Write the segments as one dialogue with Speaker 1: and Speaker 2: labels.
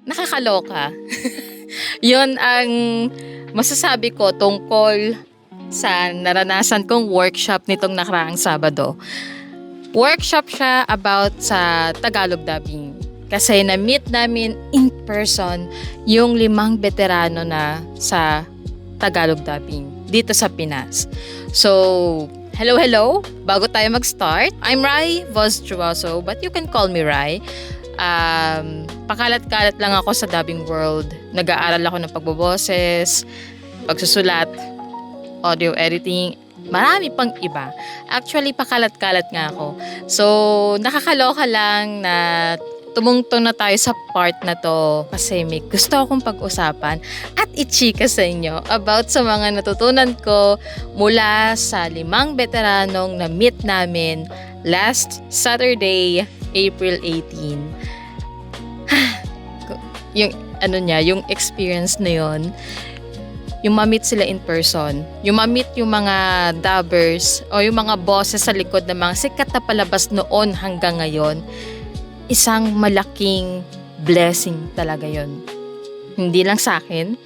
Speaker 1: nakakaloka. Yun ang masasabi ko tungkol sa naranasan kong workshop nitong nakaraang Sabado. Workshop siya about sa Tagalog dubbing. Kasi na-meet namin in person yung 5 veterano na sa Tagalog dubbing dito sa Pinas. So, hello! Bago tayo mag-start, I'm Rai Vostruoso, but you can call me Rai. Pakalat-kalat lang ako sa dubbing world. Nag-aaral ako ng pagboboses, pagsusulat, audio editing, marami pang iba. Actually, pakalat-kalat nga ako. So, nakakaloka lang na tumungtong na tayo sa part na to kasi may gusto akong pag-usapan at i-chika sa inyo about sa mga natutunan ko mula sa 5 veteranong na-meet namin last Saturday, April 18. yung experience na yon, yung ma-meet sila in person, yung ma-meet yung mga dubbers o yung mga bosses sa likod ng mga sikat na palabas noon hanggang ngayon, isang malaking blessing talaga yon. Hindi lang sa akin,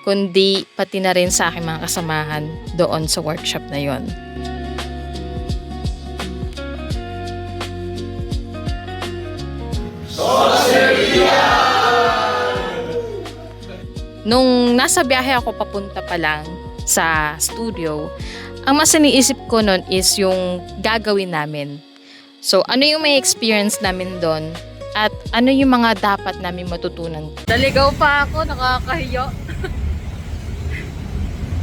Speaker 1: kundi pati na rin sa aking mga kasamahan doon sa workshop na yon. Nung nasa biyahe ako papunta pa lang sa studio, ang mas iniisip ko nun is yung gagawin namin. So, ano yung may experience namin doon at ano yung mga dapat namin matutunan. Naligaw pa ako, nakakahiyo.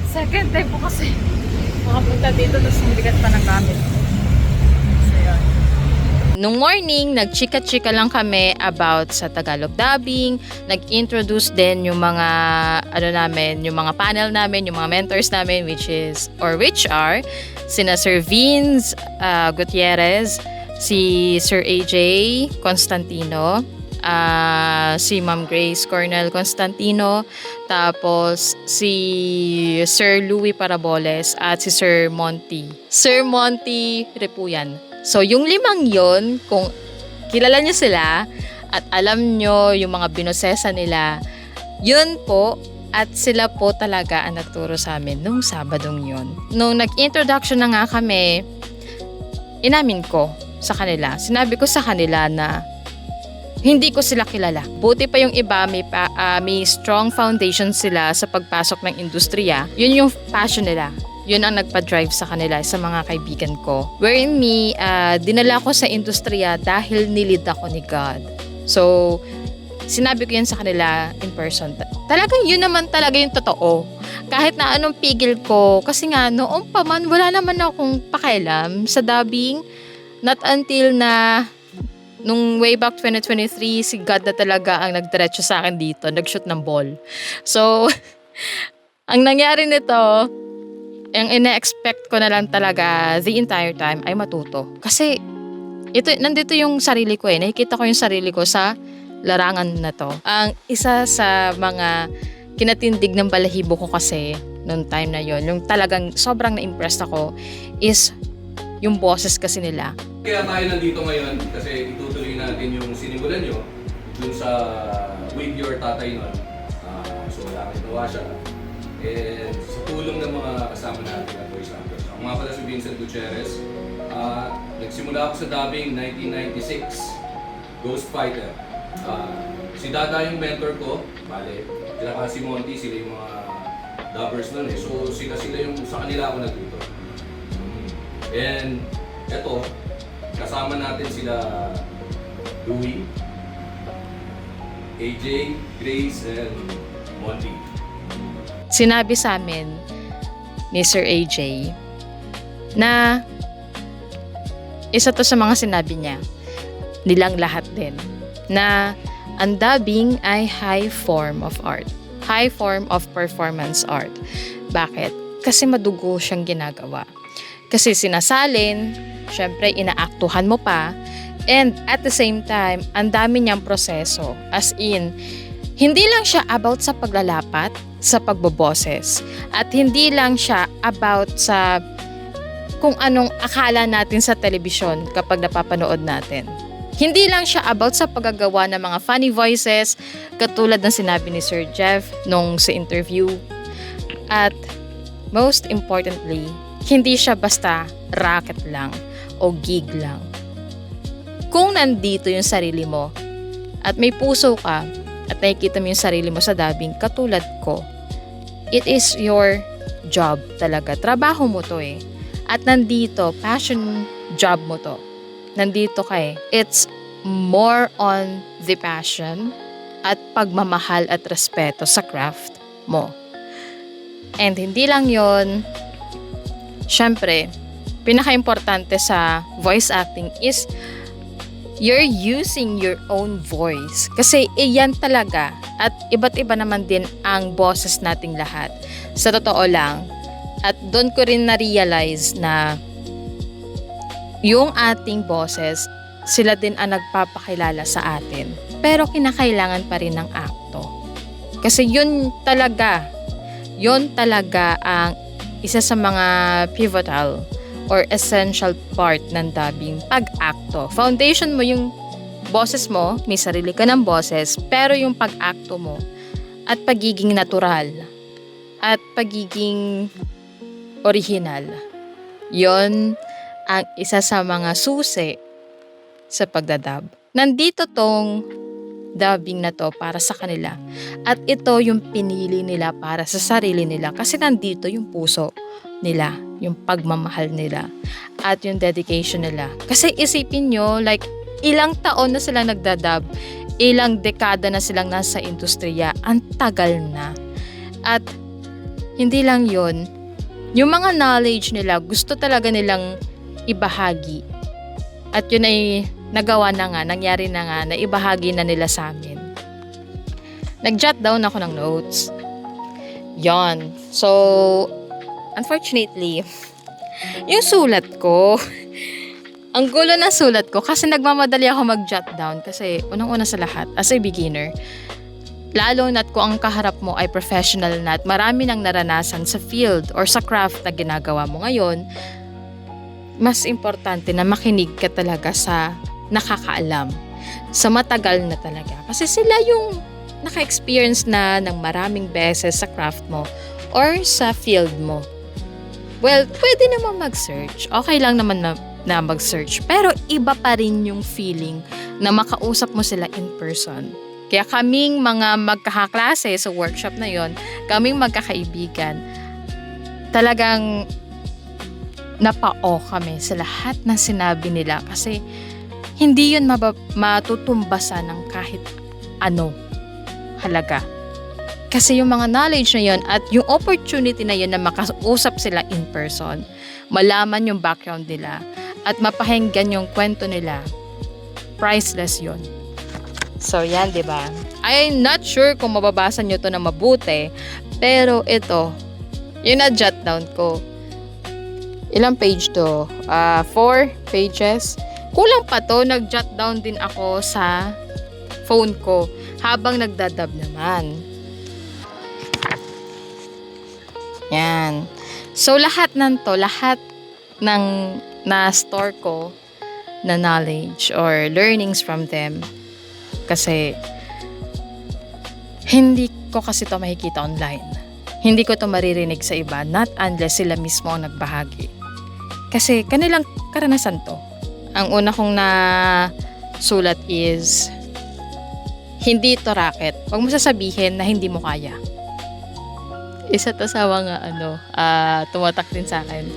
Speaker 1: Second time po kasi makapunta dito, tapos mabigat pa ng gamit. So, yun. Nung morning, nagchika-chika lang kami about sa Tagalog dubbing. Nag-introduce din yung mga yung mga panel namin, yung mga mentors namin, which are sina Sir Vince Gutierrez, si Sir AJ Constantino, si Ma'am Grace Cornel Constantino, tapos si Sir Louie Paraboles at si Sir Monty Repuyan. So, yung 5 yon, kung kilala nyo sila at alam nyo yung mga binosesa nila, yun po at sila po talaga ang nagturo sa amin nung Sabadong yon. Nung nag-introduction na nga kami, inamin ko sa kanila. Sinabi ko sa kanila na hindi ko sila kilala. Buti pa yung iba, may strong foundation sila sa pagpasok ng industriya. Yun yung passion nila. Yun ang nagpa-drive sa kanila, sa mga kaibigan ko. Wherein me, dinala ko sa industriya dahil nilid ako ni God. So, sinabi ko yan sa kanila in person. Talagang yun naman talaga yung totoo. Kahit na anong pigil ko, kasi nga noong pa man, wala naman akong pakialam sa dubbing. Not until na nung way back 2023, si God na talaga ang nagdiretso sa akin dito, nag-shoot ng ball. So, ang nangyari nito, ang ina-expect ko na lang talaga the entire time ay matuto. Kasi nandito yung sarili ko nakikita ko yung sarili ko sa larangan na to. Ang isa sa mga kinatindig ng balahibo ko kasi noong time na yon, yung talagang sobrang na-impressed ako is yung boses kasi nila.
Speaker 2: Kaya tayo nandito ngayon kasi itutuloy natin yung sinimulan nyo dun sa With Your Tatay nun. So wala kang gawa siya. And sa tulong ng mga kasama natin at voice actors. Ako nga pala si Vincent Gutierrez. Nagsimula ako sa dubbing 1996, Ghost Fighter. Si Dada yung mentor ko. Bale, sila si Monty, sila yung mga dubbers nun So sila yung sa kanila ako natuto. And eto, kasama natin sila Louie, AJ, Grace, and Monty.
Speaker 1: Sinabi sa amin ni Sir AJ na isa to sa mga sinabi niya, nilang lahat din, na ang dubbing ay high form of art. High form of performance art. Bakit? Kasi madugo siyang ginagawa. Kasi sinasalin, syempre inaaktuhan mo pa, and at the same time, ang dami niyang proseso. As in, hindi lang siya about sa paglalapat, sa pagboboses. At hindi lang siya about sa kung anong akala natin sa telebisyon kapag napapanood natin. Hindi lang siya about sa paggagawa ng mga funny voices katulad ng sinabi ni Sir Jeff nung sa interview. At most importantly, hindi siya basta racket lang o gig lang. Kung nandito yung sarili mo at may puso ka at nakikita mo yung sarili mo sa dubbing katulad ko, it is your job talaga. Trabaho mo to eh. At nandito, passion job mo to. Nandito ka eh. It's more on the passion at pagmamahal at respeto sa craft mo. And hindi lang yon, syempre, pinaka-importante sa voice acting is you're using your own voice. Kasi iyan talaga at iba't iba naman din ang boses nating lahat. Sa totoo lang, at doon ko rin na-realize na yung ating boses, sila din ang nagpapakilala sa atin. Pero kinakailangan pa rin ng akto. Kasi yun talaga ang isa sa mga pivotal or essential part ng dubbing, pag-akto. Foundation mo yung boses mo, may sarili ka ng boses, pero yung pag-akto mo at pagiging natural at pagiging original, yon ang isa sa mga susi sa pagdadub. Nandito tong dubbing na to para sa kanila. At ito yung pinili nila para sa sarili nila kasi nandito yung puso nila, yung pagmamahal nila, at yung dedication nila. Kasi isipin nyo, like, ilang taon na sila nagdadub, ilang dekada na silang nasa industriya, ang tagal na. At hindi lang yon, yung mga knowledge nila, gusto talaga nilang ibahagi. At yun ay nagawa na nga, nangyari na nga, na ibahagi na nila sa amin. Nag-jot down ako ng notes. Yon. So, unfortunately, yung sulat ko, ang gulo na sulat ko kasi nagmamadali ako mag-jot down kasi unang-una sa lahat, as a beginner, lalo na't kung ang kaharap mo ay professional na at marami nang naranasan sa field or sa craft na ginagawa mo ngayon, mas importante na makinig ka talaga sa nakakaalam, sa matagal na talaga. Kasi sila yung naka-experience na ng maraming beses sa craft mo or sa field mo. Well, pwede naman mag-search. Okay lang naman na mag-search. Pero iba pa rin yung feeling na makausap mo sila in person. Kaya kaming mga magkakaklase sa workshop na yon, kaming magkakaibigan, talagang napao kami sa lahat ng sinabi nila kasi hindi yun matutumbasan ng kahit ano halaga. Kasi yung mga knowledge na yun at yung opportunity na yun na makausap sila in person, malaman yung background nila at mapahinggan yung kwento nila, priceless yun. So yan, diba? I'm not sure kung mababasa nyo to na mabuti, pero ito, yung na-jot down ko. Ilang page to? 4 pages. Kulang pa to, nag-jot down din ako sa phone ko habang nagdadub naman. Yan. So lahat ng na-store ko na knowledge or learnings from them, kasi hindi ko kasi to makikita online. Hindi ko to maririnig sa iba, not unless sila mismo ang nagbahagi. Kasi kanilang karanasan to. Ang una kong sulat is, hindi to racket. Huwag mo sasabihin na hindi mo kaya. Isa to sa mga tumatak din sa akin.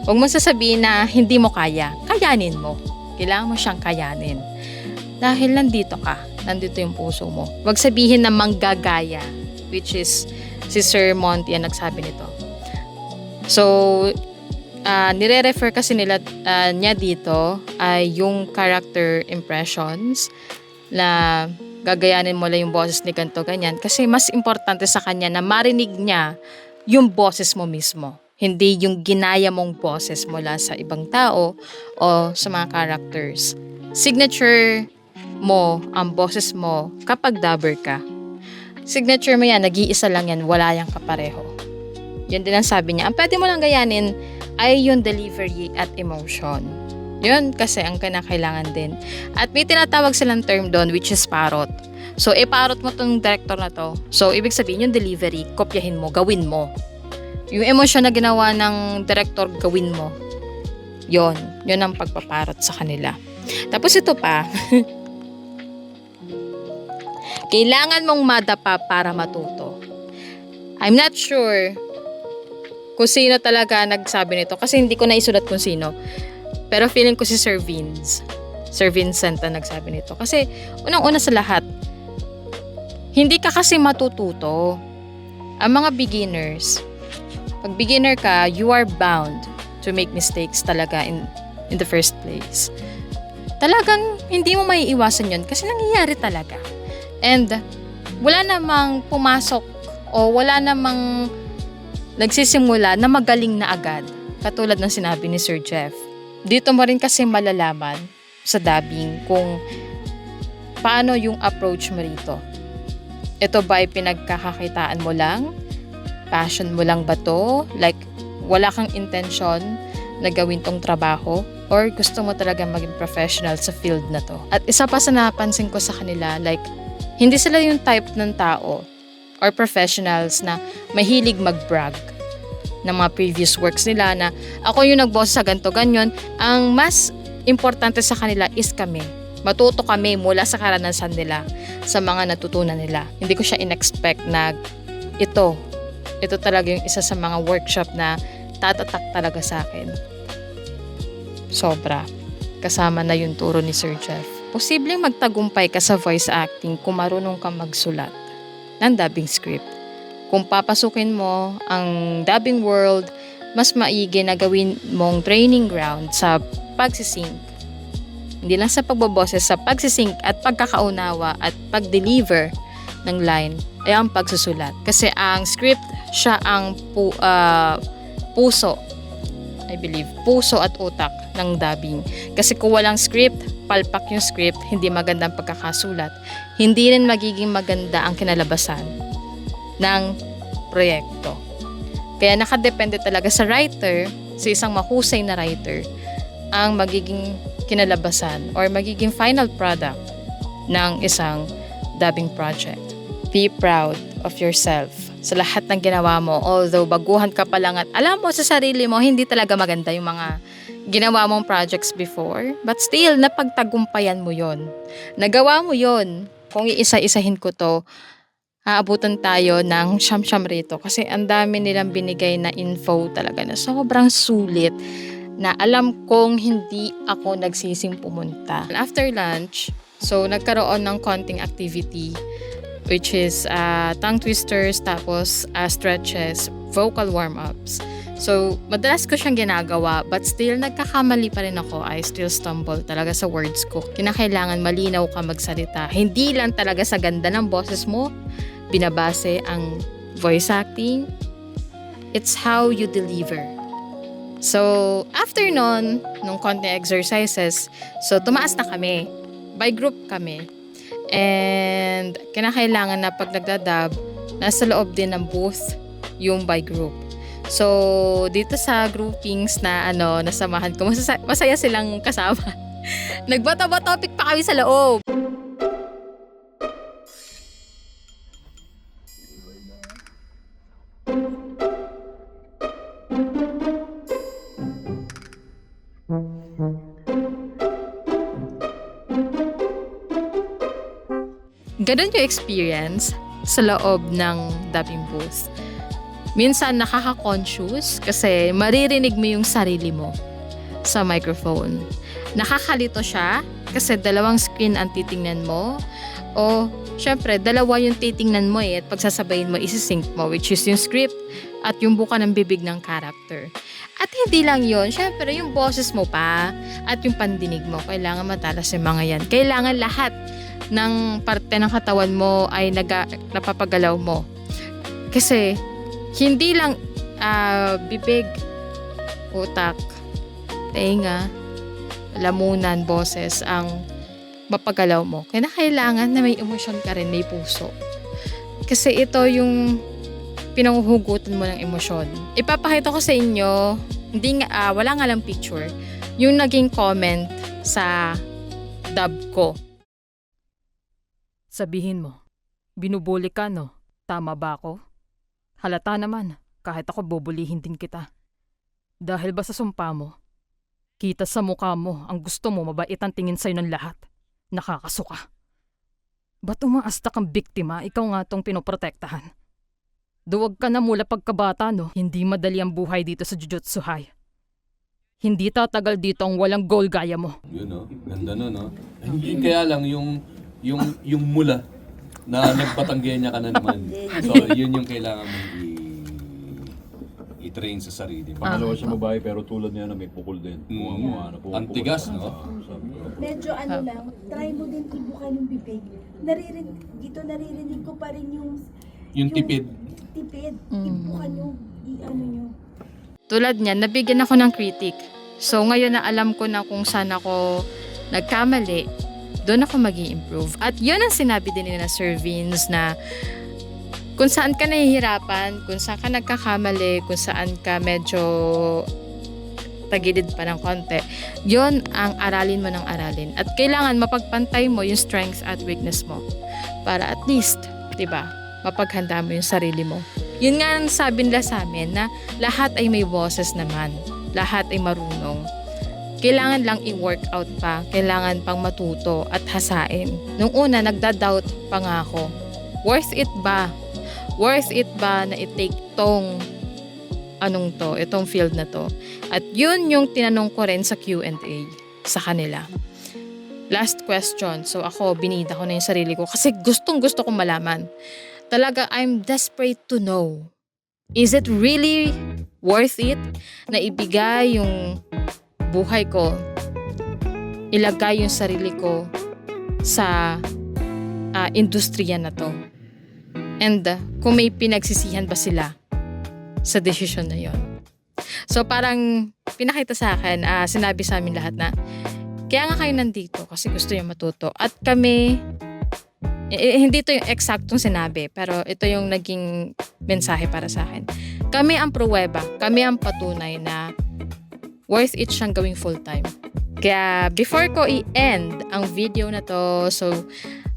Speaker 1: Huwag mo sasabihin na hindi mo kaya. Kayanin mo. Kailangan mo siyang kayanin. Dahil nandito ka. Nandito yung puso mo. Huwag sabihin na manggagaya. Which is, si Sir Monty ang nagsabi nito. So, nire-refer kasi niya dito ay yung character impressions na gagayanin mo lang yung boses ni ganito, ganyan. Kasi mas importante sa kanya na marinig niya yung boses mo mismo. Hindi yung ginaya mong boses mula sa ibang tao o sa mga characters. Signature mo ang boses mo kapag dubber ka. Signature mo yan, nag-iisa lang yan, wala yang kapareho. Yun din ang sabi niya. Ang pwede mo lang gayanin ay yung delivery at emotion. Yun kasi ang kinakailangan din. At may tinatawag silang term doon which is parrot. So, iparot mo tong director na to. So, ibig sabihin yung delivery, kopyahin mo, gawin mo. Yung emosyon na ginawa ng director, gawin mo. Yun ang pagpaparot sa kanila. Tapos ito pa, kailangan mong madapa para matuto. I'm not sure kung sino talaga nagsabi nito kasi hindi ko naisulat kung sino. Pero feeling ko si Sir Vincent ang nagsabi nito. Kasi unang-una sa lahat, hindi ka kasi matututo. Ang mga beginners, pag beginner ka, you are bound to make mistakes talaga in the first place. Talagang hindi mo maiiwasan yun kasi nangyayari talaga. And wala namang pumasok o wala namang nagsisimula na magaling na agad. Katulad ng sinabi ni Sir Jeff. Dito mo rin kasi malalaman sa dubbing kung paano yung approach mo rito. Ito ba ay pinagkakakitaan mo lang? Passion mo lang ba to? Like, wala kang intention na gawin tong trabaho? Or gusto mo talaga maging professional sa field na to? At isa pa sa napansin ko sa kanila, like, hindi sila yung type ng tao or professionals na mahilig mag-brag ng mga previous works nila na ako yung nag-boss sa ganito, ganyan. Ang mas importante sa kanila is kami. Matuto kami mula sa karanasan nila, sa mga natutunan nila. Hindi ko siya in-expect na ito talaga yung isa sa mga workshop na tatatak talaga sa akin. Sobra. Kasama na yung turo ni Sir Jeff. Posibleng magtagumpay ka sa voice acting kung marunong kang magsulat ng dubbing script. Kung papasukin mo ang dubbing world, mas maigi na gawin mong training ground sa pagsisync. Hindi lang sa pagboboses, sa pagsisync at pagkakaunawa at pag-deliver ng line ay ang pagsusulat. Kasi ang script, siya ang puso, I believe, puso at utak ng dubbing. Kasi kung walang script, palpak yung script, hindi maganda ang pagkakasulat, hindi rin magiging maganda ang kinalabasan ng proyekto. Kaya nakadepende talaga sa writer, sa isang mahusay na writer, ang magiging kinalabasan or magiging final product ng isang dubbing project. Be proud of yourself sa lahat ng ginawa mo. Although baguhan ka pa lang at alam mo sa sarili mo, hindi talaga maganda yung mga ginawa mong projects before. But still, napagtagumpayan mo yon. Nagawa mo yon. Kung iisa-isahin ko to, aabutan tayo ng siyam-siyam rito kasi ang dami nilang binigay na info talaga na sobrang sulit na alam kong hindi ako nagsising pumunta. After lunch, so nagkaroon ng konting activity which is tongue twisters, tapos stretches, vocal warm-ups. So, madalas ko siyang ginagawa but still nagkakamali pa rin ako. I still stumble talaga sa words ko. Kinakailangan malinaw ka magsalita. Hindi lang talaga sa ganda ng boses mo binabase ang voice acting. It's how you deliver. So, after nun, nung konting exercises, so tumaas na kami. By group kami. And kinakailangan na pag nagdadub, nasa loob din ng booth yung by group. So, dito sa groupings na nasamahan ko, masaya silang kasama. Nagbato-topic pa kami sa loob. Ganun yung experience sa loob ng dubbing booth. Minsan nakaka-conscious kasi maririnig mo yung sarili mo sa microphone. Nakakalito siya kasi dalawang screen ang titingnan mo o syempre dalawa yung titingnan mo at pagsasabayin mo isi-sync mo which is yung script at yung buka ng bibig ng character. At hindi lang yun, syempre yung boses mo pa at yung pandinig mo, kailangan matalas yung mga yan. Kailangan lahat ng parte ng katawan mo ay napapagalaw mo. Kasi hindi lang bibig, utak, tenga, lamunan, boses ang mapagalaw mo. Kaya kailangan na may emosyon ka rin, may puso. Kasi ito yung pinanghuhugutan mo ng emosyon. Ipapakita ko sa inyo, wala nga lang picture, yung naging comment sa dub ko.
Speaker 3: Sabihin mo, binubuli ka no? Tama ba ako? Halata naman, kahit ako bubulihin din kita. Dahil ba sa sumpa mo? Kita sa mukha mo, ang gusto mo mabait ang tingin sa'yo ng lahat. Nakakasuka. Ba't umaasta kang biktima, ikaw nga tong pinoprotektahan? Duwag ka na mula pagkabata no, hindi madali ang buhay dito sa Jujutsu High. Hindi tatagal dito ang walang goal gaya mo.
Speaker 2: Yun no, ganda no, no? Hindi kaya lang yung mula na nagpatanggihan niya ka na naman. So yun yung kailangan mong i-train sa sarili.
Speaker 4: Pangalawa siya babae pero tulad niya na may pukul din.
Speaker 2: Ang tigas, no?
Speaker 5: Medyo lang, try mo din ibukan yung bibig. Naririnig ko pa rin
Speaker 2: Yung tipid.
Speaker 5: tipid. Ibukan yung, ano nyo.
Speaker 1: Tulad niyan, nabigyan ako ng critic. So ngayon na alam ko na kung saan ako nagkamali, doon ako mag-i-improve. At yun ang sinabi din nila Sir Vince na kung saan ka nahihirapan, kung saan ka nagkakamali, kung saan ka medyo tagilid pa ng konti, yun ang aralin mo ng aralin. At kailangan mapagpantay mo yung strengths at weakness mo. Para at least, diba, mapaghanda mo yung sarili mo. Yun nga ang sabi nila sa amin na lahat ay may boses naman. Lahat ay marunong. Kailangan lang i-workout pa. Kailangan pang matuto at hasain. Nung una, nagda-doubt pa nga ako. Worth it ba? Worth it ba na i-take itong field na to? At yun yung tinanong ko rin sa Q&A sa kanila. Last question. So ako, binida ko na yung sarili ko kasi gustong-gusto kong malaman. Talaga, I'm desperate to know. Is it really worth it na ibigay yung buhay ko, ilagay yung sarili ko sa industriya na to? And kung may pinagsisihan ba sila sa desisyon na yon? So parang pinakita sa akin, sinabi sa amin lahat na kaya nga kayo nandito kasi gusto niyo matuto. At kami, hindi to yung eksaktong sinabi, pero ito yung naging mensahe para sa akin. Kami ang pruweba, kami ang patunay na worth it siyang gawing full-time. Kaya before ko i-end ang video na to, so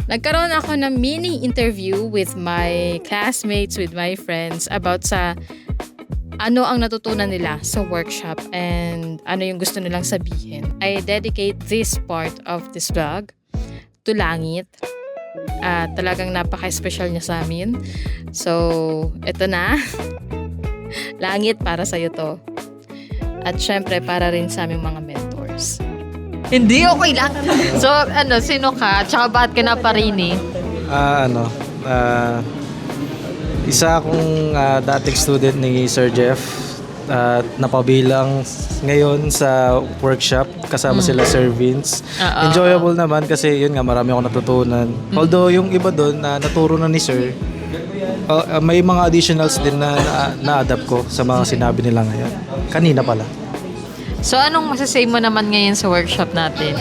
Speaker 1: nagkaroon ako ng mini interview with my classmates, with my friends about sa ano ang natutunan nila sa workshop and ano yung gusto nilang sabihin. I dedicate this part of this vlog to Langit. Talagang napaka-special niya sa amin. So, eto na. Langit, para sa'yo to. At syempre, para rin sa aming mga mentors. Hindi, okay lang. So, sino ka? Tsaka bakit ka naparini?
Speaker 6: Isa akong dating student ni Sir Jeff at napabilang ngayon sa workshop kasama sila Sir Vince. Enjoyable naman kasi yun nga, marami akong natutunan. Although yung iba doon na naturo na ni Sir, may mga additionals din na na-adapt ko sa mga sinabi nila ngayon. Kanina pala.
Speaker 1: So, anong masasay mo naman ngayon sa workshop natin?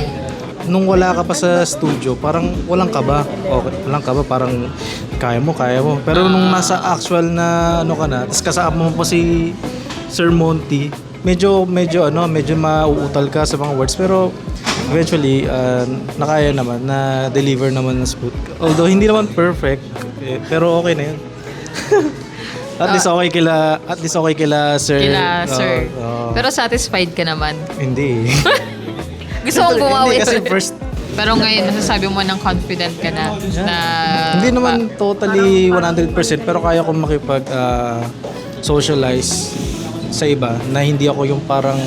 Speaker 6: Nung wala ka pa sa studio, parang walang kaba. Okay, walang kaba, parang kaya mo. Pero nung nasa actual na ka na, tapos kasama mo pa si Sir Monty, medyo mauutal ka sa mga words, pero eventually nakaya naman na deliver naman ng smooth. Although hindi naman perfect, pero okay na 'yun. At least okay kila Sir.
Speaker 1: Sir. Pero satisfied ka naman?
Speaker 6: Hindi.
Speaker 1: Gusto mong bumawi.
Speaker 6: Hindi kasi first.
Speaker 1: Pero ngayon, nasasabi mo ng confident ka na.
Speaker 6: Hindi naman totally 100%, pero kaya kong makipag socialize sa iba na hindi ako yung parang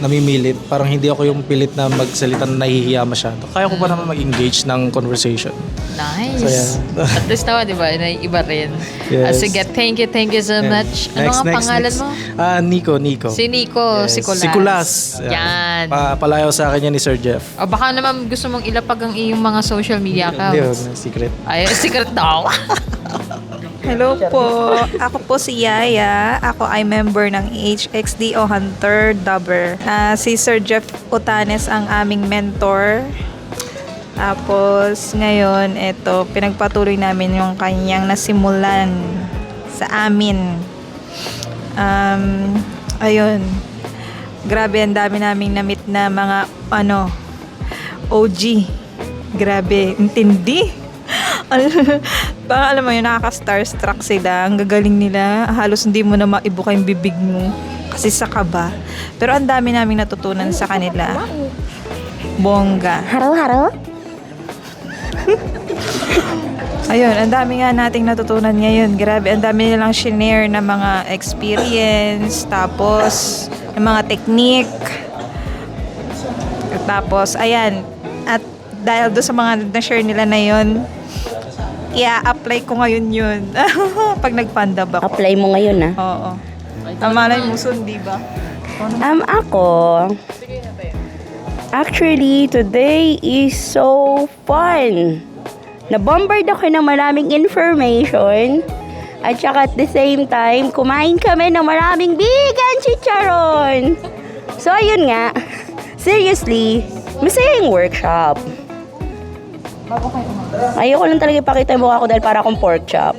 Speaker 6: namimilit. Parang hindi ako yung pilit na magsalita na nahihiya masyado. Kaya ko pa naman mag-engage ng conversation.
Speaker 1: Nice.
Speaker 6: So, yeah.
Speaker 1: At least naman, di ba? Iba rin.
Speaker 6: Yes.
Speaker 1: Sige, thank you so much. Ano nga pangalan mo?
Speaker 6: Nico.
Speaker 1: Si Nico,
Speaker 6: Yes.
Speaker 1: si Kulas.
Speaker 6: Yeah.
Speaker 1: Yan.
Speaker 6: Palayaw sa akin yan ni Sir Jeff.
Speaker 1: O baka naman gusto mong ilapag ang iyong mga social media accounts.
Speaker 6: Hindi, secret.
Speaker 1: Ay, secret daw.
Speaker 7: Hello po. Ako po si Yaya. Ako ay member ng HXDO Hunter Dubber. Si Sir Jeff Otanes ang aming mentor. Tapos ngayon, pinagpatuloy namin yung kanyang nasimulan sa amin. Ayun. Grabe, ang dami naming na-meet na mga OG. Grabe, intindi. Parang alam mo yun, nakaka-starstruck sila. Ang gagaling nila. Halos hindi mo na maibuka yung bibig mo. Kasi sa kaba. Pero ang dami naming natutunan sa kanila. Bongga.
Speaker 5: Haro-haro?
Speaker 7: Ayun, ang dami nga nating natutunan ngayon. Grabe, ang dami nilang shinare na mga experience. Tapos, ng mga technique. Tapos, ayan. At dahil doon sa mga na-share nila na yun, i-apply ko ngayon yun. Pag nag-pandab ako.
Speaker 8: Apply mo ngayon na.
Speaker 7: Oo. Malay mo soon, di ba?
Speaker 8: Ako, actually, today is so fun. Nabombard ako ng maraming information. At saka at the same time, kumain kami ng maraming vegan chicharon. So, ayun nga. Seriously, masaya yung workshop. Ayoko lang talaga ipakita yung mukha ko dahil para akong pork chop.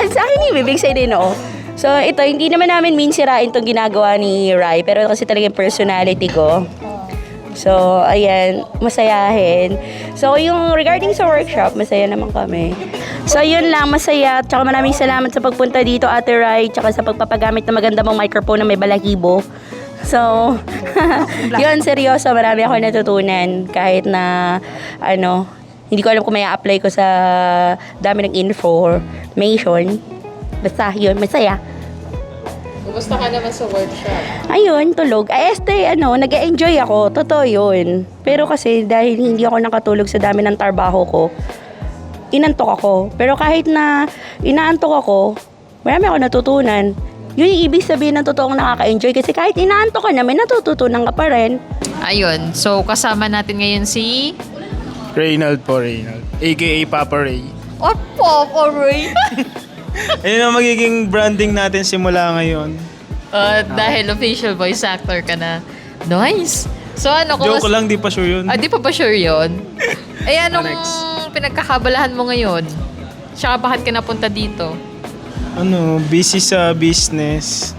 Speaker 8: Sa akin yung bibig, sa'yo din oo. So, ito, hindi naman namin sirain itong ginagawa ni Rai, pero kasi talagang personality ko. So, ayan, masayahin. So, yung regarding sa workshop, masaya naman kami. So, yun lang, masaya. Tsaka maraming salamat sa pagpunta dito, Ate Rai, tsaka sa pagpapagamit ng maganda mong microphone na may balahibo. So, yun, seryoso, marami ako natutunan. Kahit na, hindi ko alam kung may apply ko sa dami ng information. Basta, yun, masaya.
Speaker 1: Kumusta ka naman sa workshop?
Speaker 8: Ayun, tulog. Nag-e-enjoy ako. Totoo yun. Pero kasi dahil hindi ako nakatulog sa dami ng trabaho ko, inantok ako. Pero kahit na inaantok ako, marami ako natutunan. Yun yung ibig sabihin ng totoong nakaka-enjoy. Kasi kahit inaantok ka na, may natututunan ka pa rin.
Speaker 1: Ayun, so kasama natin ngayon si...
Speaker 9: Reynald po, Reynald. A.K.A. Papa Ray.
Speaker 1: Papa Ray!
Speaker 9: Ayun ang magiging branding natin simula ngayon.
Speaker 1: Dahil official voice actor ka na. Nice! So
Speaker 9: Joke lang, di pa sure yun.
Speaker 1: Di pa sure yun? Anong
Speaker 9: Next.
Speaker 1: pinagkakabalahan mo ngayon? Tsaka bakit ka napunta dito?
Speaker 9: Busy sa business.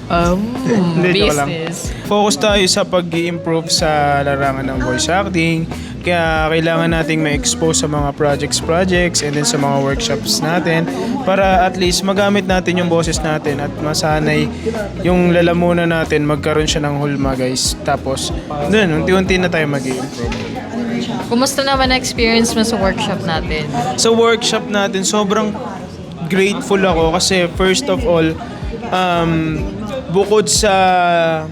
Speaker 9: Hindi, joke lang.
Speaker 1: Business.
Speaker 9: Focus tayo sa pag-i-improve sa larangan ng voice acting. Kaya kailangan nating ma-expose sa mga projects and then sa mga workshops natin para at least magamit natin yung boses natin at masanay yung lalamunan natin, magkaroon siya ng hulma, guys. Tapos, unti-unti na tayo mag-i-improve.
Speaker 1: Kumusta naman na experience mo sa workshop natin?
Speaker 9: Sa workshop natin, sobrang grateful ako kasi first of all, bukod sa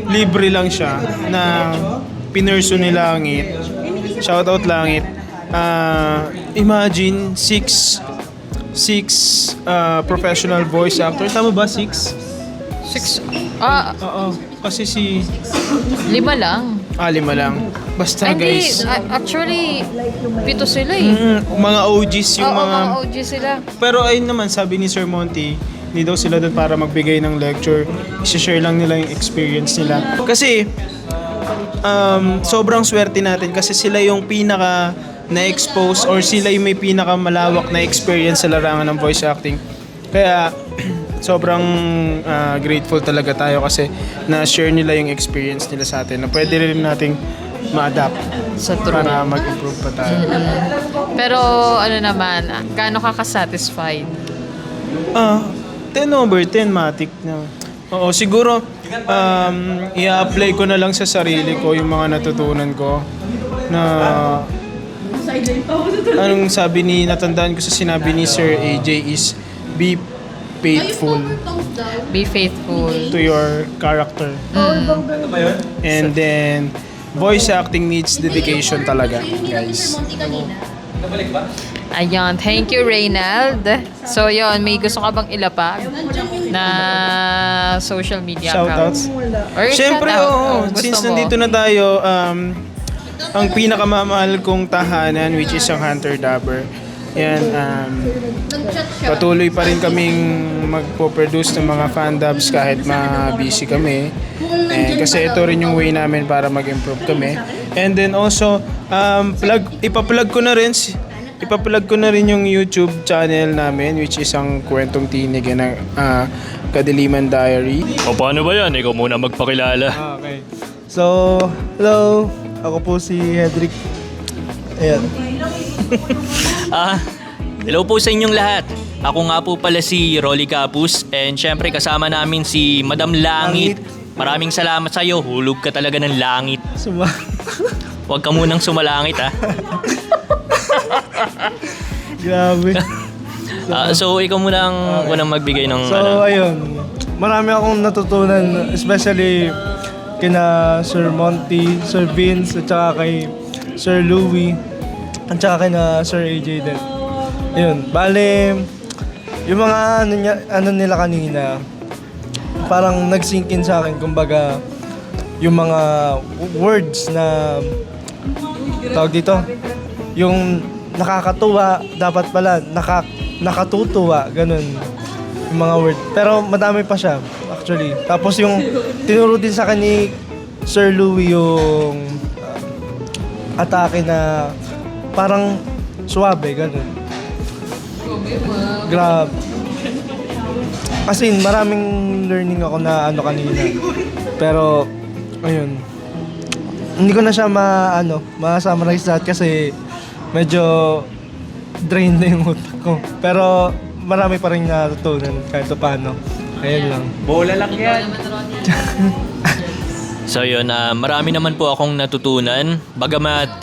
Speaker 9: libre lang siya na pinurso ni Langit, shoutout Langit, imagine 6 professional voice actors. Tama ba? 6?
Speaker 1: 6?
Speaker 9: Oo. Kasi si...
Speaker 1: 5 lang.
Speaker 9: 5 lang. Basta
Speaker 1: Hindi,
Speaker 9: guys.
Speaker 1: actually, 7 sila eh.
Speaker 9: Mga OGs yung
Speaker 1: Oo,
Speaker 9: mga...
Speaker 1: mga OG sila.
Speaker 9: Pero ayun naman, sabi ni Sir Monty, hindi daw sila doon para magbigay ng lecture. I-share lang nila yung experience nila. Kasi, sobrang swerte natin kasi sila yung pinaka na-expose or sila yung may pinaka malawak na experience sa larangan ng voice acting. Kaya, sobrang grateful talaga tayo kasi na-share nila yung experience nila sa atin na pwede rin nating ma-adapt
Speaker 1: Sa true.
Speaker 9: para mag-improve pa tayo.
Speaker 1: Pero naman, gaano ka ka-satisfied?
Speaker 9: 10 over 10 matik na. Oo, siguro i-apply ko na lang sa sarili ko yung mga natutunan ko na anong sabi natandaan ko sa sinabi ni Sir AJ is be faithful
Speaker 1: Be faithful.
Speaker 9: to your character. And then voice acting needs dedication talaga, guys.
Speaker 1: Ayun, thank you Reynald. So yun, may gusto ka bang ilapag na social media accounts?
Speaker 9: Shoutouts.
Speaker 1: Or
Speaker 9: Siyempre,
Speaker 1: shoutout,
Speaker 9: oo.
Speaker 1: kung gusto
Speaker 9: Since
Speaker 1: mo.
Speaker 9: nandito na tayo, ang pinakamamahal kong tahanan, which is ang Hunter Dabber. Yan, patuloy pa rin kaming magpo-produce ng mga fan-dubs kahit busy kami. Kasi ito rin yung way namin para mag-improve kami. And then also, ipa-plug ko na rin ipaplug ko na rin yung YouTube channel namin, which is ang Kwentong Tinig ng Kadiliman Diary.
Speaker 10: O paano ba yan? Ikaw muna magpakilala.
Speaker 9: Okay. So, hello. Ako po si Hedrick. Ayan.
Speaker 10: Hello po sa inyong lahat. Ako nga po pala si Rolly Capus and syempre kasama namin si Madam Langit. Maraming salamat sa iyo. Hulog ka talaga ng langit. Huwag ka munang sumalangit ha.
Speaker 9: Grabe.
Speaker 10: So ikaw munang unang magbigay ng
Speaker 9: So, ayun. Marami akong natutunan, especially kina Sir Monty, Sir Vince, at saka kay Sir Louie, at saka kay na Sir AJ din. Ayun, bale, yung mga ano nila kanina, parang nag-sink in sa akin, kumbaga, yung mga words na, tawag dito, yung nakakatuwa, dapat pala, nakatutuwa, ganun, yung mga word. Pero madami pa siya, actually. Tapos yung tinuro din sa akin ni Sir Louie yung atake na parang suwabe, ganun. Grabe. Kasi maraming learning ako na ano kanina. Pero, ayun. Hindi ko na siya ma-summarize lahat kasi medyo drained na yung utak ko. Pero, marami pa rin natutunan kahit paano. Ayun lang. Bola lang yan.
Speaker 10: So yun, marami naman po akong natutunan. Bagamat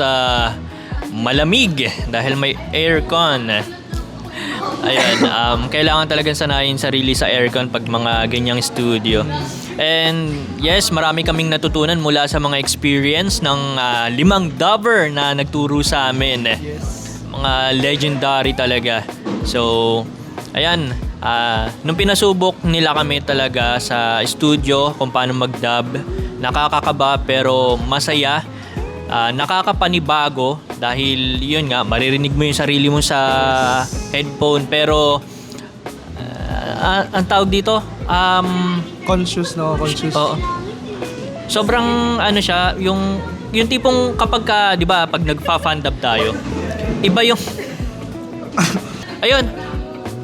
Speaker 10: malamig dahil may aircon. Ayan, kailangan talagang sanayin sarili sa aircon pag mga ganyang studio. And yes, marami kaming natutunan mula sa mga experience ng 5 dubber na nagturo sa amin. Mga legendary talaga. So, ayan, nung pinasubok nila kami talaga sa studio kung paano mag-dub, nakakakaba pero masaya. Nakakapanibago dahil yun nga, maririnig mo yung sarili mo sa headphone pero ang tawag dito
Speaker 9: Conscious.
Speaker 10: oo. Sobrang ano siya, yung tipong kapag ka, 'di ba, pag nagfa-fandub tayo, iba yung ayun,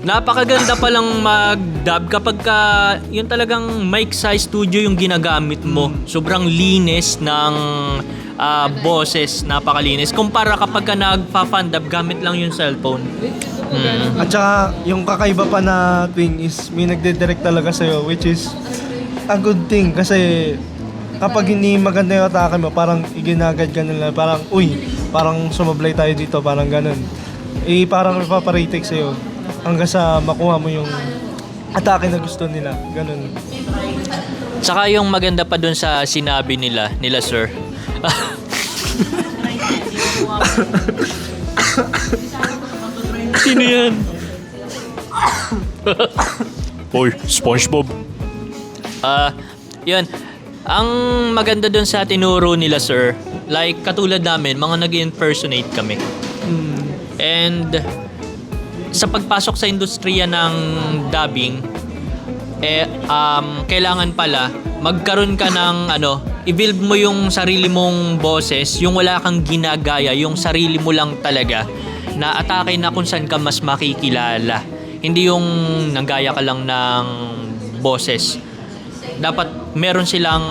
Speaker 10: napakaganda pa lang mag-dub kapag ka yun talagang mic size studio yung ginagamit mo. Sobrang linis ng boses, napakalinis. Kumpara kapag ka nagpa-fandub, gamit lang yung cellphone.
Speaker 9: At saka, yung kakaiba pa na thing is may nagde-direct talaga sa'yo, which is a good thing kasi kapag hindi maganda yung atake mo, parang iginagad ka nila, parang, uy, parang sumablay tayo dito, parang ganun. Parang ipaparetake sa'yo hanggang sa makuha mo yung atake na gusto nila, ganun.
Speaker 10: Saka yung maganda pa dun sa sinabi nila sir. Sino yan?
Speaker 4: Hoy, SpongeBob.
Speaker 10: Yun. Ang maganda dun sa tinuro nila sir, like katulad namin, mga nag-impersonate kami. And sa pagpasok sa industriya ng dubbing, kailangan pala magkaroon ka ng i-build mo yung sarili mong boses, yung wala kang ginagaya, yung sarili mo lang talaga na atake na kung saan ka mas makikilala. Hindi yung nanggaya ka lang ng boses. Dapat meron silang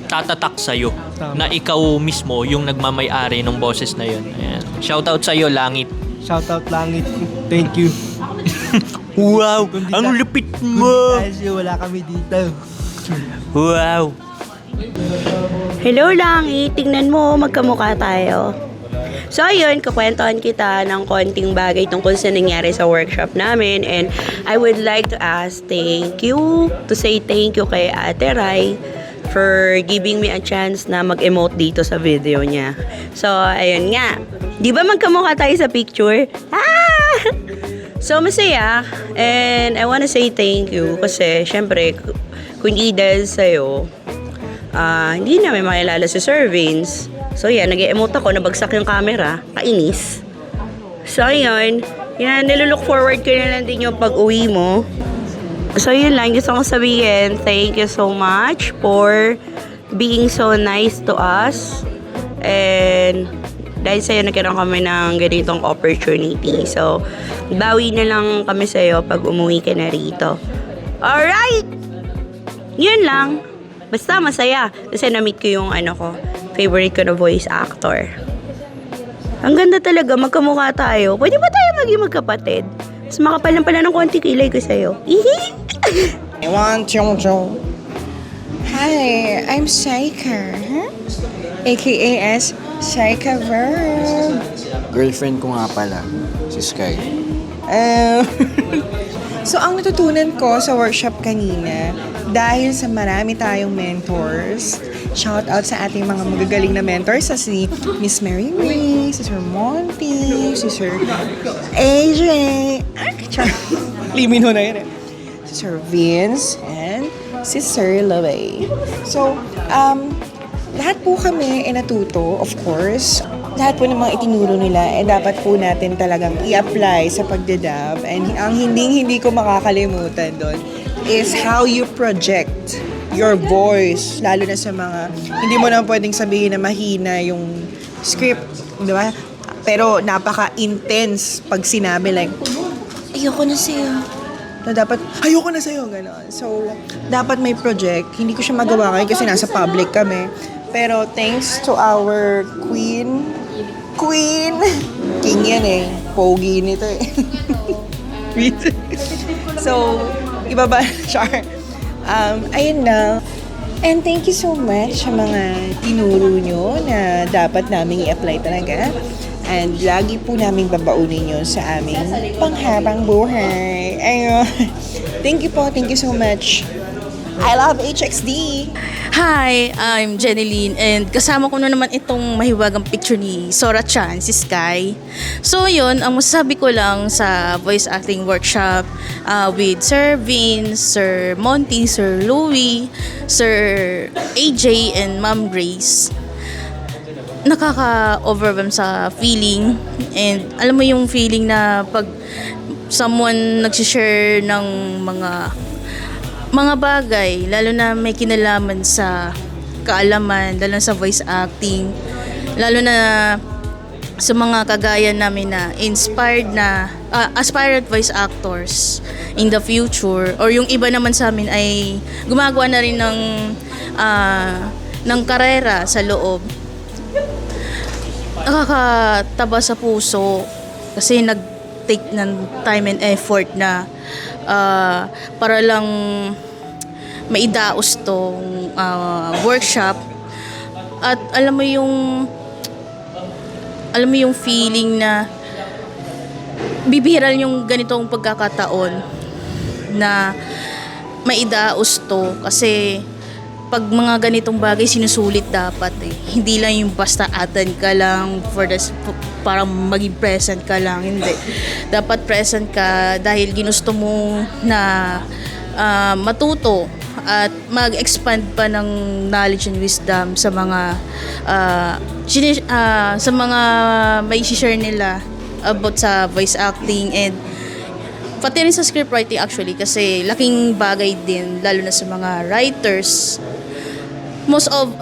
Speaker 10: tatatak sa'yo na ikaw mismo yung nagmamay-ari ng boses na yun. Ayan. Shoutout sa'yo, Langit.
Speaker 9: Shoutout Langit. Thank you.
Speaker 10: Wow! Ang lupit mo!
Speaker 9: Kasi wala kami dito.
Speaker 10: Wow!
Speaker 8: Hello Langit, tingnan mo, magkamukha tayo. So ayun, kukwentuhan kita ng konting bagay tungkol sa nangyari sa workshop namin. And I would like to say thank you kay Ate Rai for giving me a chance na mag-emote dito sa video niya. So ayun nga, di ba magkamukha tayo sa picture? So masaya, and I wanna say thank you kasi syempre, kung hindi dahil sa'yo, hindi namin makilala si Sir Vince. So yan, nag-emote ako, nabagsak yung camera, kainis. So yun, nilook forward ko na lang din yung pag-uwi mo. So yun lang, gusto kong sabihin, thank you so much for being so nice to us. And Dahil sa'yo nagkaroon kami ng ganitong opportunity. So, bawi na lang kami sa'yo pag umuwi ka na rito. Alright! Yun lang. Basta masaya. Kasi na-meet ko yung favorite ko na voice actor. Ang ganda talaga, magkamukha tayo. Pwede ba tayo maging magkapatid? Mas makapal lang pala ng konti kilay ko sa'yo. Ihi!
Speaker 11: Hi, I'm Saika, aka as Saika Verb.
Speaker 12: Girlfriend ko nga pala, si Sky.
Speaker 11: So, ang natutunan ko sa workshop kanina, dahil sa marami tayong mentors, shout out sa ating mga magagaling na mentors, sa si Miss Mary May, si Sir Monty, si Sir AJ, limin ho na yun si Sir Vince, and si Sir Louie. So, lahat po kami ay natuto, of course. Lahat po ng mga itinuro nila dapat po natin talagang i-apply sa pagdadab. And ang hindi ko makakalimutan doon is how you project your voice. Lalo na sa mga, hindi mo na pwedeng sabihin na mahina yung script, di ba? Pero napaka-intense pag sinabi like, ayoko na sa'yo. Na dapat, ayoko na sa'yo, gano'n. So, dapat may project. Hindi ko siya magawa ngayon kasi nasa public kami. Pero thanks to our Queen, King yan eh. Pogi nito eh. So, iba ba, Char? Ayun na. And thank you so much sa mga tinuro nyo na dapat namin i-apply talaga. And lagi po namin babaunin nyo sa aming panghabang buhay. Ayun. Thank you po. Thank you so much. I love HXD.
Speaker 13: Hi, I'm Jeneline and kasama ko na naman itong mahiwagang picture ni Sora Chan, si Sky. So yun, ang masasabi ko lang sa voice acting workshop with Sir Vince, Sir Monty, Sir Louie, Sir AJ and Ma'am Grace. Nakaka-overwhelm sa feeling and alam mo yung feeling na pag someone nagsishare ng mga bagay, lalo na may kinalaman sa kaalaman, lalo na sa voice acting, lalo na sa mga kagaya namin na inspired na aspired voice actors in the future, or yung iba naman sa amin ay gumagawa na rin ng karera sa loob. Nakakataba sa puso kasi nag-take ng time and effort na para lang maidaos tong workshop at alam mo yung feeling na bibihiral yung ganitong pagkakataon na maidaos to kasi pag mga ganitong bagay sinusulit dapat eh. Hindi lang yung basta attend ka lang para maging present ka lang, hindi. Dapat present ka dahil ginusto mo na matuto at mag-expand pa ng knowledge and wisdom sa mga may share nila about sa voice acting and pati rin sa script writing actually kasi laking bagay din lalo na sa mga writers. Most of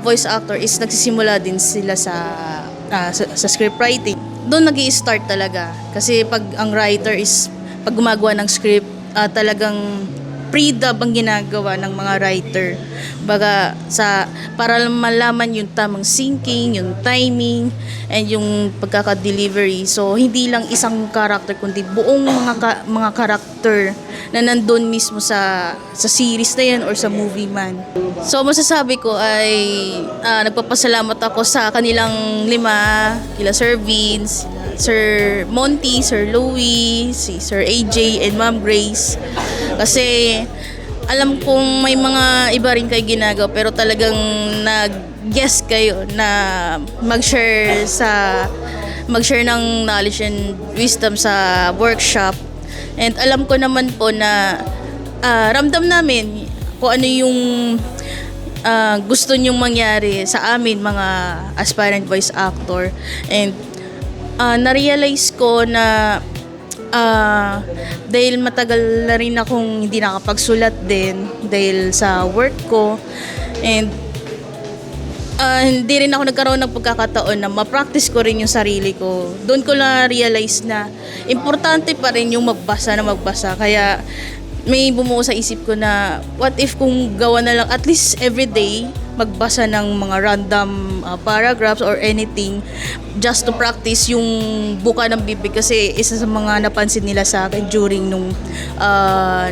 Speaker 13: voice actor is nagsisimula din sila sa script writing. Doon nag-i-start talaga kasi pag ang writer is pag gumagawa ng script talagang pre-dub ang ginagawa ng mga writer. Baga para malaman yung tamang syncing, yung timing, and yung pagkaka-delivery. So hindi lang isang character kundi buong mga character na nandun mismo sa series na yan or sa movie man. So masasabi ko ay nagpapasalamat ako sa kanilang 5, kila Sir Vince, Sir Monty, Sir Louie, si Sir AJ, and Ma'am Grace. Kasi alam kong may mga iba rin kayo ginagawa pero talagang nag-guess kayo na mag-share ng knowledge and wisdom sa workshop. And alam ko naman po na ramdam namin kung ano yung gusto nyong mangyari sa amin mga aspirant voice actor. And na-realize ko na dahil matagal na rin akong hindi nakapagsulat din dahil sa work ko and hindi rin ako nagkaroon ng pagkakataon na ma-practice ko rin yung sarili ko. Doon ko na-realize na importante pa rin yung magbasa. Kaya may bumuo sa isip ko na what if kung gawa na lang at least everyday magbasa ng mga random paragraphs or anything just to practice yung buka ng bibig, kasi isa sa mga napansin nila sa akin during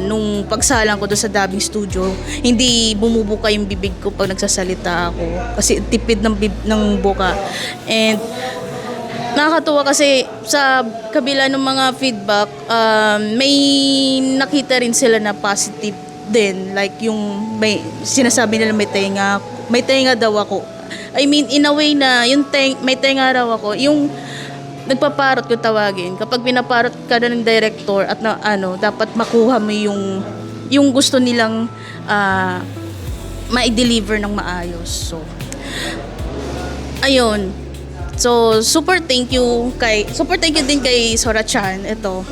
Speaker 13: nung pagsalang ko doon sa dubbing studio, hindi bumubuka yung bibig ko pag nagsasalita ako kasi tipid ng buka. And nakakatuwa kasi sa kabila ng mga feedback, may nakita rin sila na positive din. Like yung may sinasabi nila may tenga daw ako. I mean, in a way na yung may tenga raw ako, yung nagpaparot ko tawagin. Kapag pinaparot ka na ng director at dapat makuha mo yung gusto nilang ma-deliver ng maayos. So, ayun. So, super thank you din kay Sora Chan, ito,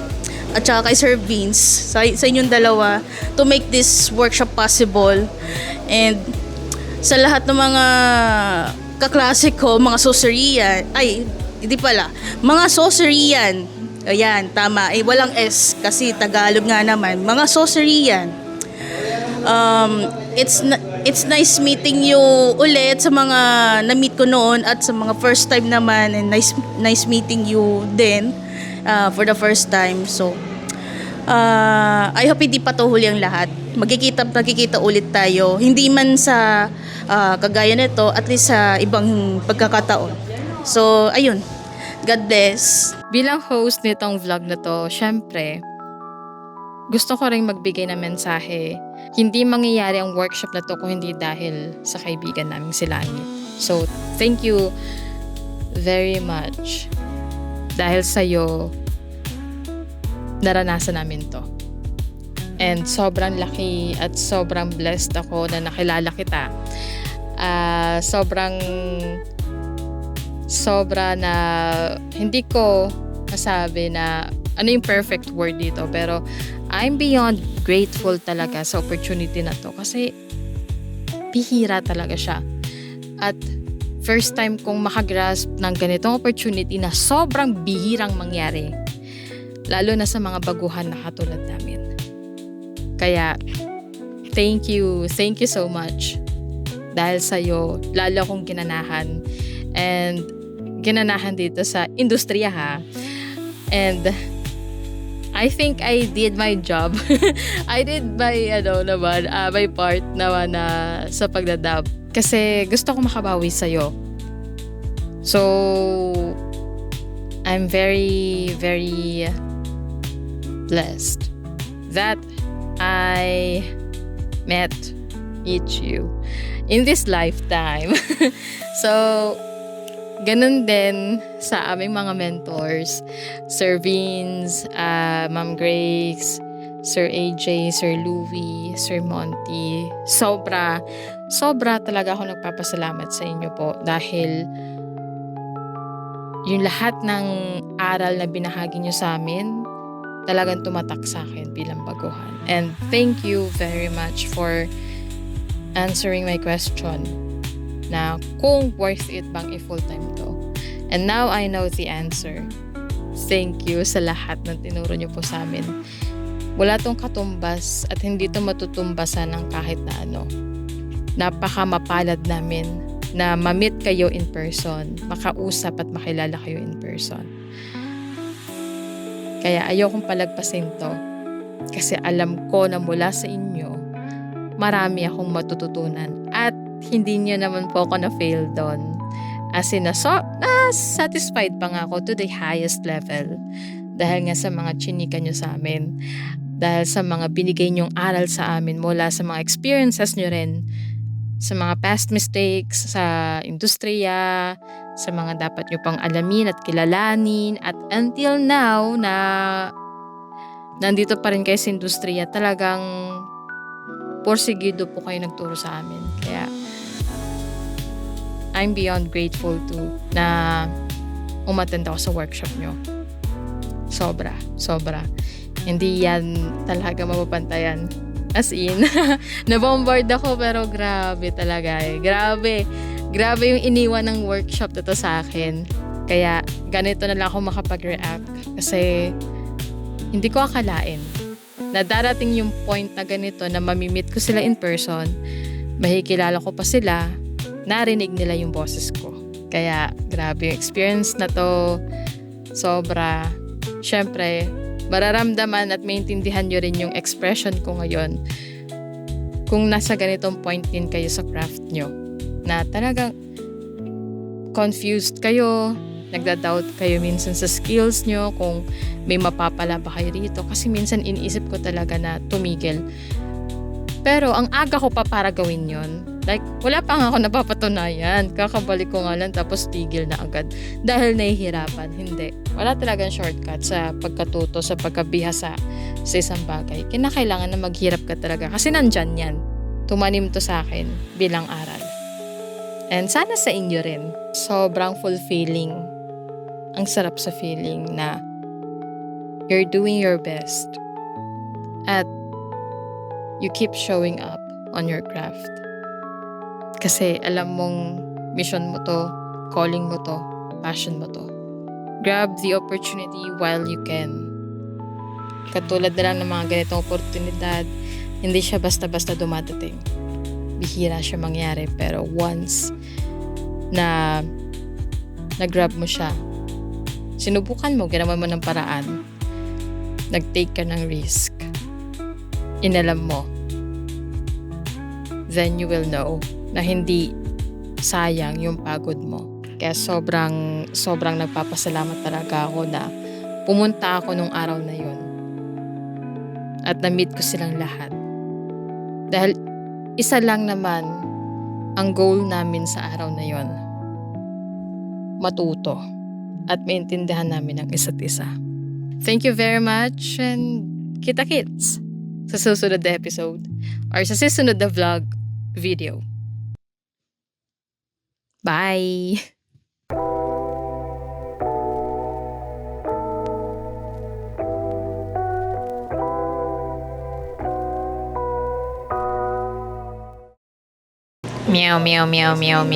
Speaker 13: at saka kay Sir Vince, sa inyong dalawa, to make this workshop possible. And sa lahat ng mga kaklase ko, mga soserian, mga soserian, ayan, tama, walang S, kasi Tagalog nga naman, mga soserian. It's nice meeting you ulit sa mga na-meet ko noon at sa mga first time naman, and nice meeting you din for the first time. So, I hope hindi pa to huli ang lahat. Magkikita ulit tayo. Hindi man sa kagaya nito, at least sa ibang pagkakataon. So, ayun. God bless.
Speaker 1: Bilang host nitong vlog na to, syempre, gusto ko rin magbigay ng mensahe. Hindi mangyayari ang workshop na to kung hindi dahil sa kaibigan naming si Langit. So, thank you very much. Dahil sa'yo, naranasan namin to. And sobrang laki at sobrang blessed ako na nakilala kita. Sobra na hindi ko masabi na ano yung perfect word dito, pero I'm beyond grateful talaga sa opportunity na to kasi bihira talaga siya. At first time kong makagrasp ng ganitong opportunity na sobrang bihirang mangyari, lalo na sa mga baguhan na katulad namin. Kaya thank you so much. Dahil sa'yo, lalo akong ginanahan. And ginanahan dito sa industriya ha. And I think I did my job. I did my my part naman na sa pagdadub. Kasi gusto ko makabawi sa'yo. So, I'm very, very blessed that I met each you in this lifetime. So, ganun din sa aming mga mentors, Sir Vince, Ma'am Grace, Sir AJ, Sir Louie, Sir Monty. Sobra talaga ako nagpapasalamat sa inyo po dahil yung lahat ng aral na binahagi nyo sa amin talagang tumatak sa akin bilang baguhan. And thank you very much for answering my question na kung worth it bang i-full-time to. And now I know the answer. Thank you sa lahat ng tinuro nyo po sa amin. Wala tong katumbas at hindi to matutumbasan ng kahit na ano. Napaka mapalad namin na ma-meet kayo in person, makausap at makilala kayo in person. Kaya ayokong palagpasin to kasi alam ko na mula sa inyo marami akong matututunan at hindi niyo naman po ako na-fail doon. As in, satisfied pa nga ako to the highest level. Dahil nga sa mga chinika nyo sa amin. Dahil sa mga binigay nyong aral sa amin mula sa mga experiences nyo rin. Sa mga past mistakes, sa industriya, sa mga dapat nyo pang alamin at kilalanin. At until now, na nandito pa rin kayo sa industriya, talagang porsigido po kayo nagturo sa amin. Kaya, I'm beyond grateful too na umattend ako sa workshop nyo. Sobra. Hindi yan talaga mapapantayan. As in, nabombard ako pero grabe talaga eh. Grabe. Grabe yung iniwan ng workshop na to sa akin. Kaya ganito na lang ako makapag-react. Kasi hindi ko akalain na darating yung point na ganito na mamimit ko sila in person, mahikilala ko pa sila, narinig nila yung boses ko. Kaya grabe yung experience na to. Sobra. Syempre, mararamdaman at maintindihan nyo rin yung expression ko ngayon kung nasa ganitong point din kayo sa craft nyo. Na talagang confused kayo, nagda-doubt kayo minsan sa skills nyo, kung may mapapala ba kayo rito. Kasi minsan iniisip ko talaga na tumigil. Pero ang aga ko pa para gawin yon. Like, wala pa nga ako napapatunayan. Kakabalik ko nga lang tapos tigil na agad. Dahil nahihirapan. Hindi. Wala talagang shortcut sa pagkatuto, sa pagkabihasa sa isang bagay. Kinakailangan na maghirap ka talaga. Kasi nandyan yan. Tumanim to sa akin bilang aral. And sana sa inyo rin. Sobrang fulfilling. Ang sarap sa feeling na you're doing your best. At you keep showing up on your craft. Kasi alam mong mission mo to, calling mo to, passion mo to. Grab the opportunity while you can. Katulad na lang ng mga ganitong oportunidad, hindi siya basta-basta dumadating. Bihira siya mangyari, pero once na nag-grab mo siya, sinubukan mo, ginawa mo ng paraan, nag-take ka ng risk, inalam mo, then you will know na hindi sayang yung pagod mo. Kaya sobrang nagpapasalamat talaga ako na pumunta ako nung araw na yun. At na-meet ko silang lahat. Dahil isa lang naman ang goal namin sa araw na yun. Matuto. At maintindihan namin ang isa't isa. Thank you very much and kita-kits sa susunod na episode or sa susunod na vlog video. Bye! Meow, meow, meow, meow, meow.